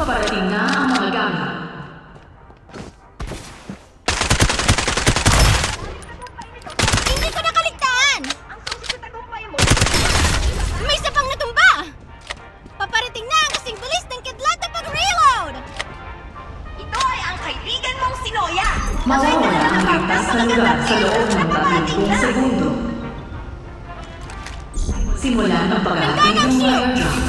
Paparating na ang mga gamit. Hindi ko nakaligtaan! Ang susi sa tagumpay mo! May isa pang natumba! Paparating na ang kasing bilis ng kidlat na pag-reload! Ito ay ang kaibigan mong si Noya! Mawawala ang ligtas na lugar sa loob ng 30 segundo. Simulan ang paghahatid ng mga airdrop.